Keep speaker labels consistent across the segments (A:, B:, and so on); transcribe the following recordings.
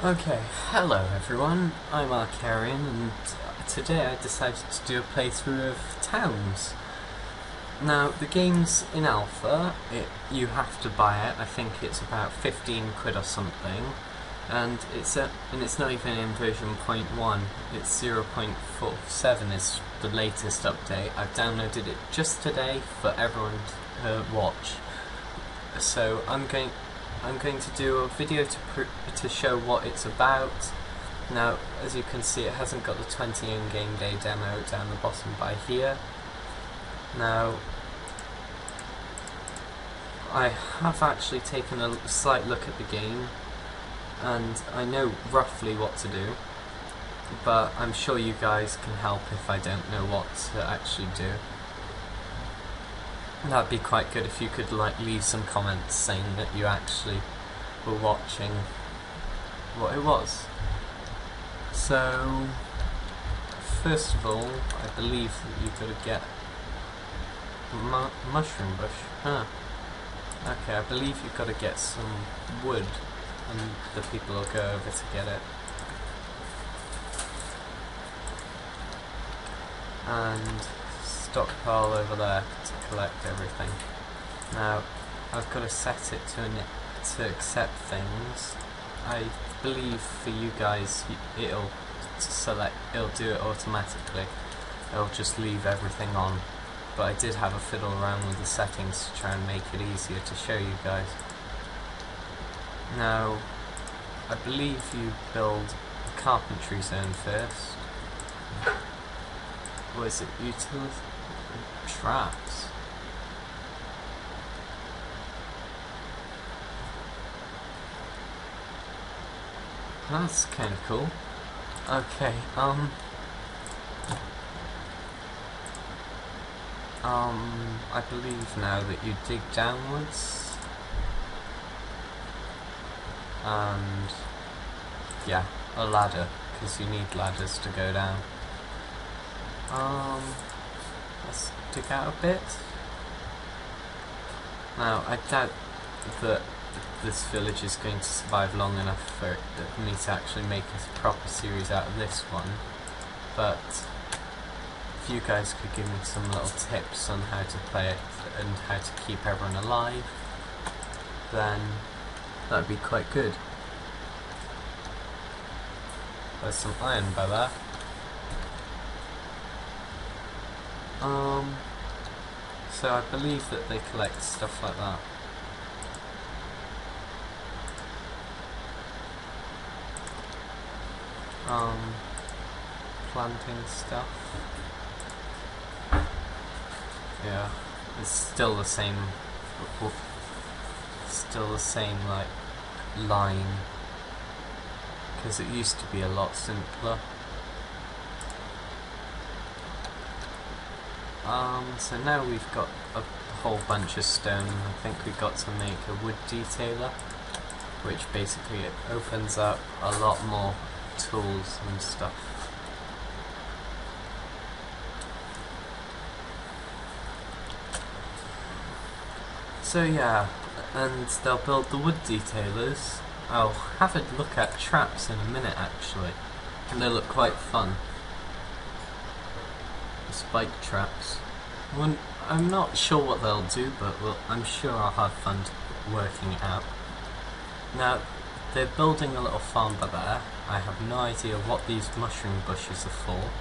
A: Okay, hello everyone, I'm Arkarian and today I decided to do a playthrough of Towns. Now, the game's in alpha, you have to buy it, I think it's about 15 quid or something, and it's not even in version 0.1, it's 0.47 is the latest update. I've downloaded it just today for everyone to watch. So I'm going to do a video to show what it's about. Now, as you can see, it hasn't got the 20 in-game day demo down the bottom by here. Now, I have actually taken a slight look at the game, and I know roughly what to do, but I'm sure you guys can help if I don't know what to actually do. That'd be quite good if you could leave some comments saying that you actually were watching what it was. So, first of all, I believe that you've got to get mushroom bush. Okay, I believe you've got to get some wood, and the people will go over to get it. And stockpile over there to collect everything. Now, I've got to set it to accept things. I believe for you guys, it'll do it automatically. It'll just leave everything on. But I did have a fiddle around with the settings to try and make it easier to show you guys. Now, I believe you build a carpentry zone first. What is it? Utility? Traps. That's kind of cool. Okay, I believe now that you dig downwards, and yeah, a ladder, because you need ladders to go down. Let's dig out a bit. Now, I doubt that this village is going to survive long enough for me to actually make a proper series out of this one, but if you guys could give me some little tips on how to play it and how to keep everyone alive, then that'd be quite good. There's some iron by there. So I believe that they collect stuff like that. Planting stuff. Yeah, it's still the same like line, because it used to be a lot simpler. So now we've got a whole bunch of stone. I think we've got to make a wood detailer, which basically it opens up a lot more tools and stuff. So yeah, and they'll build the wood detailers. I'll have a look at traps in a minute actually, and they look quite fun. Spike traps. I'm not sure what they'll do, but I'm sure I'll have fun working it out. Now, they're building a little farm by there. I have no idea what these mushroom bushes are for.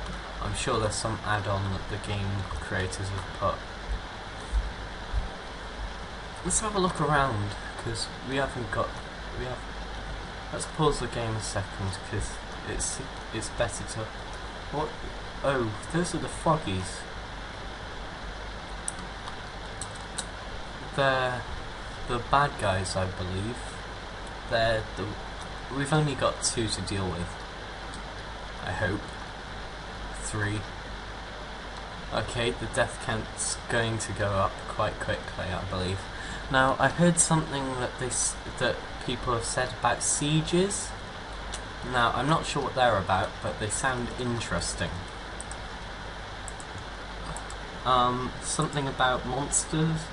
A: I'm sure there's some add-on that the game creators have put. Let's have a look around, because let's pause the game a second, because it's better to... What? Oh, those are the froggies. They're the bad guys, I believe. We've only got 2 to deal with. I hope. 3. Okay, the death count's going to go up quite quickly, I believe. Now, I heard something that people have said about sieges. Now, I'm not sure what they're about, but they sound interesting. Something about monsters.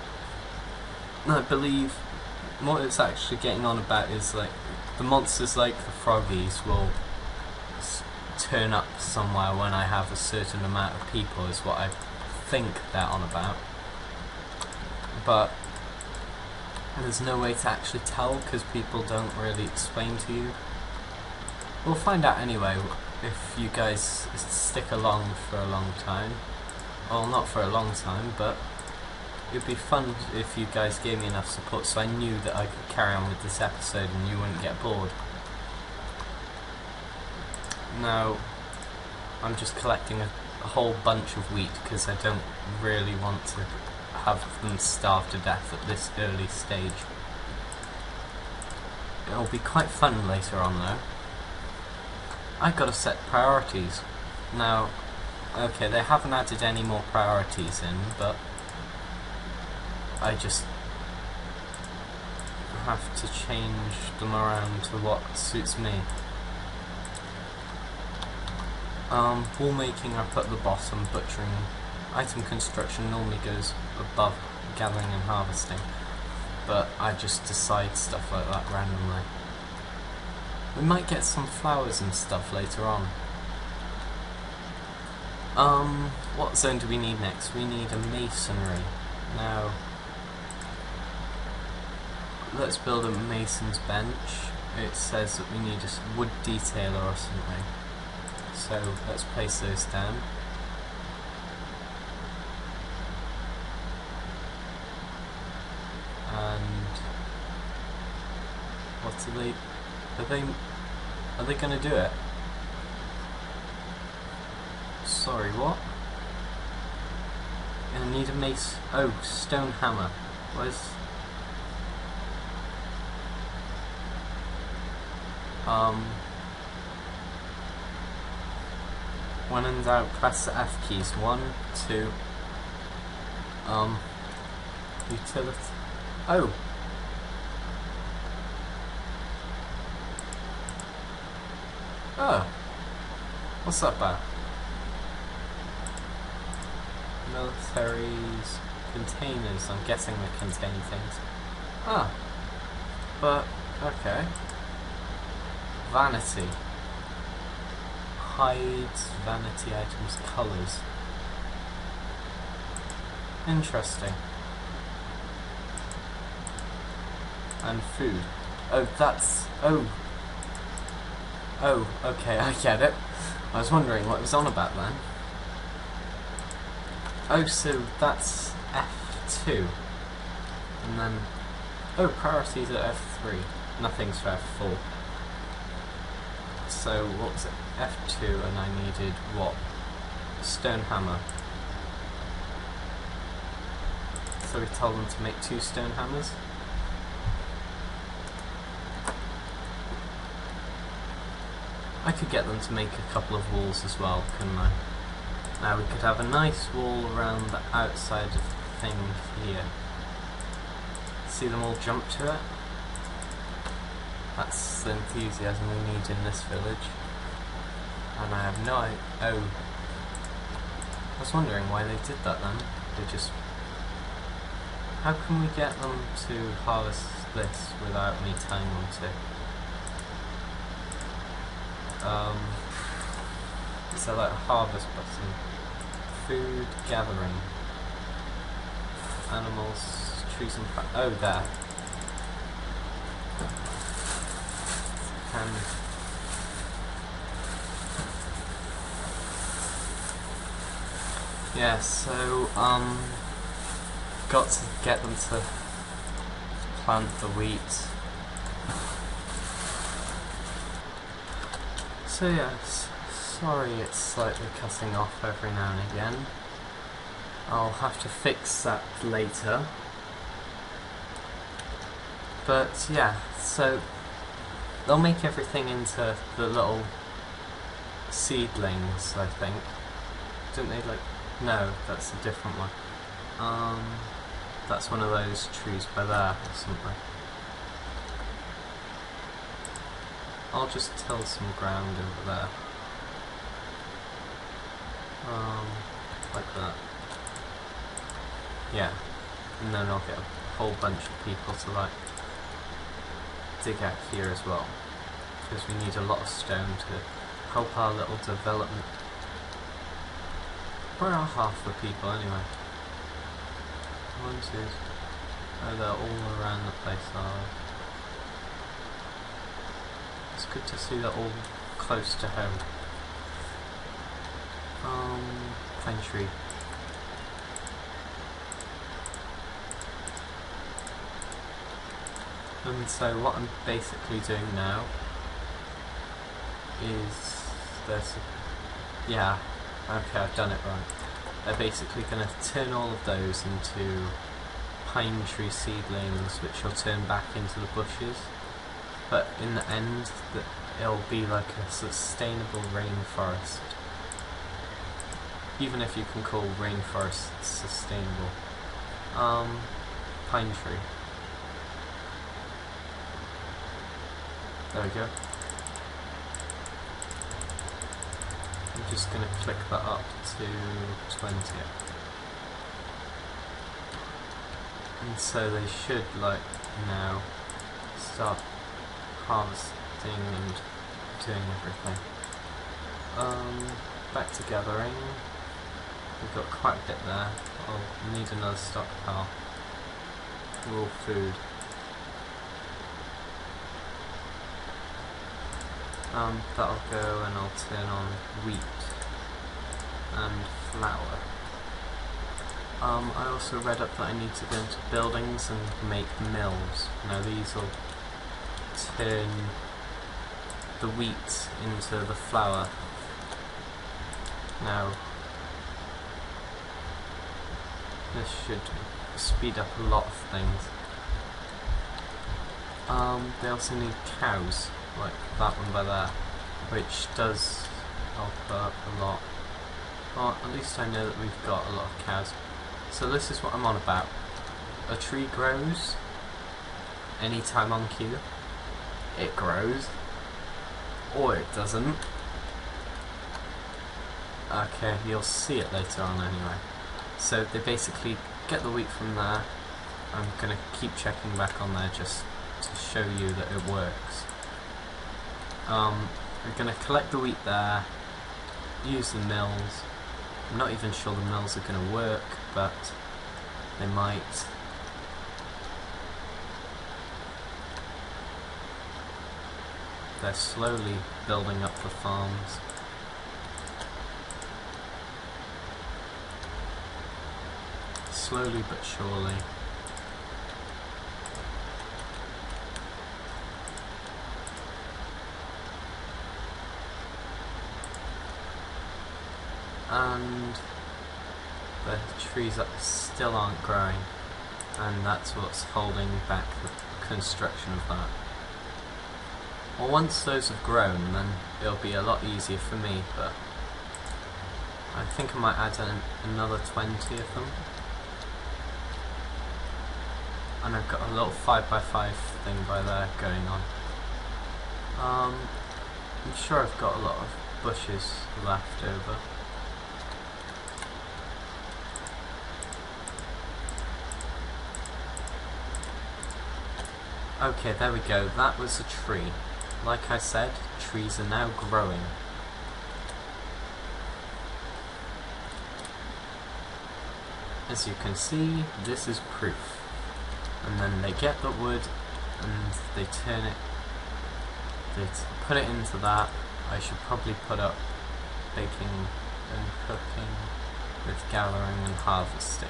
A: I believe what it's actually getting on about is like the monsters like the froggies will turn up somewhere when I have a certain amount of people, is what I think they're on about. But there's no way to actually tell because people don't really explain to you. We'll find out anyway if you guys stick along for a long time. Well, not for a long time, but it'd be fun if you guys gave me enough support so I knew that I could carry on with this episode and you wouldn't get bored. Now, I'm just collecting a whole bunch of wheat because I don't really want to have them starve to death at this early stage. It'll be quite fun later on though. I gotta set priorities. Now, okay, they haven't added any more priorities in, but I just have to change them around to what suits me. Wool making I put at the bottom, butchering. Item construction normally goes above gathering and harvesting, but I just decide stuff like that randomly. We might get some flowers and stuff later on. What zone do we need next? We need a masonry. Now, let's build a mason's bench. It says that we need a wood detailer or something. So let's place those down. And what are they gonna do it? Sorry, what? I need a mace. Oh, stone hammer. Where's when in doubt, press the F keys. 1, 2. Utility. Oh. Oh. What's that about? Militaries, containers. I'm guessing they contain things. Ah. But okay. Vanity. Hides, vanity items, colours. Interesting. And food. Oh, that's... Oh, okay, I get it. I was wondering what it was on about then. Oh, so that's F2. And then... Oh, priorities at F3. Nothing's for F4. So, what was it? F2, and I needed what? Stone hammer. So we told them to make 2 stone hammers. I could get them to make a couple of walls as well, couldn't I? Now we could have a nice wall around the outside of the thing here. See them all jump to it? That's the enthusiasm we need in this village. And I have no idea. Oh. I was wondering why they did that then. They just... How can we get them to harvest this without me telling them to? Is there like a harvest button? Food gathering. Animals, trees and plants. Oh, there. And yeah, so got to get them to plant the wheat. So yes, sorry it's slightly cutting off every now and again. I'll have to fix that later. But yeah, so they'll make everything into the little seedlings, I think. Didn't they like... No, that's a different one. That's one of those trees by there or something. I'll just till some ground over there. Like that. Yeah. And then I'll get a whole bunch of people to like dig out here as well, because we need a lot of stone to help our little development. Where are half the people anyway? 1, 2. Oh, they're all around the place, are they? It's good to see they're all close to home. Pine tree. And so what I'm basically doing now is this. Yeah, okay, I've done it right. They're basically going to turn all of those into pine tree seedlings, which will turn back into the bushes. But in the end, it'll be like a sustainable rainforest. Even if you can call rainforests sustainable. Pine tree. There we go. I'm just going to click that up to 20. And so they should, like, now start harvesting and doing everything. Back to gathering. We've got quite a bit there. I'll need another stockpile. Raw food. That'll go, and I'll turn on wheat and flour. I also read up that I need to go into buildings and make mills. Now these will turn the wheat into the flour. Now this should speed up a lot of things. They also need cows, like that one by there, which does help a lot. Well, at least I know that we've got a lot of cows. So this is what I'm on about. A tree grows anytime on cue. It grows, or it doesn't. Okay, you'll see it later on anyway. So they basically get the wheat from there. I'm going to keep checking back on there just to show you that it works. We're going to collect the wheat there, use the mills. I'm not even sure the mills are going to work, but they might. They're slowly building up the farms. Slowly but surely. And the trees still aren't growing, and that's what's holding back the construction of that. Well, once those have grown, then it'll be a lot easier for me, but I think I might add another 20 of them. And I've got a little 5x5 thing by there going on. I'm sure I've got a lot of bushes left over. Okay, there we go. That was a tree. Like I said, trees are now growing. As you can see, this is proof. And then they get the wood and they turn it, they put it into that. I should probably put up baking and cooking with gathering and harvesting.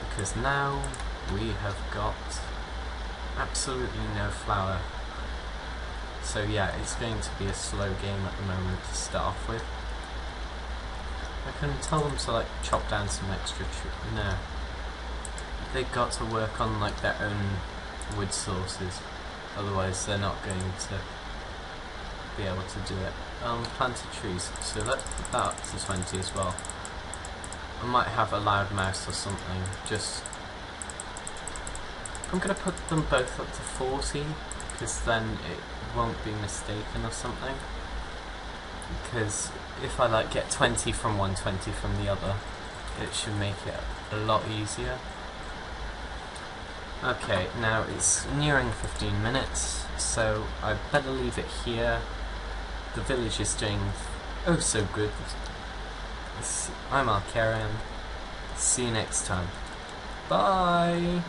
A: Because now we have got absolutely no flour. So yeah, it's going to be a slow game at the moment to start off with. I can tell them to like chop down some extra tree. No. They've got to work on like their own wood sources. Otherwise they're not going to be able to do it. Planted trees. So let's put that up to 20 as well. I might have a loud mouse or something. Just I'm going to put them both up to 40, because then it won't be mistaken or something. Because if I like get 20 from one, 20 from the other, it should make it a lot easier. Okay, now it's nearing 15 minutes, so I better leave it here. The village is doing oh so good. I'm Arkarian. See you next time. Bye!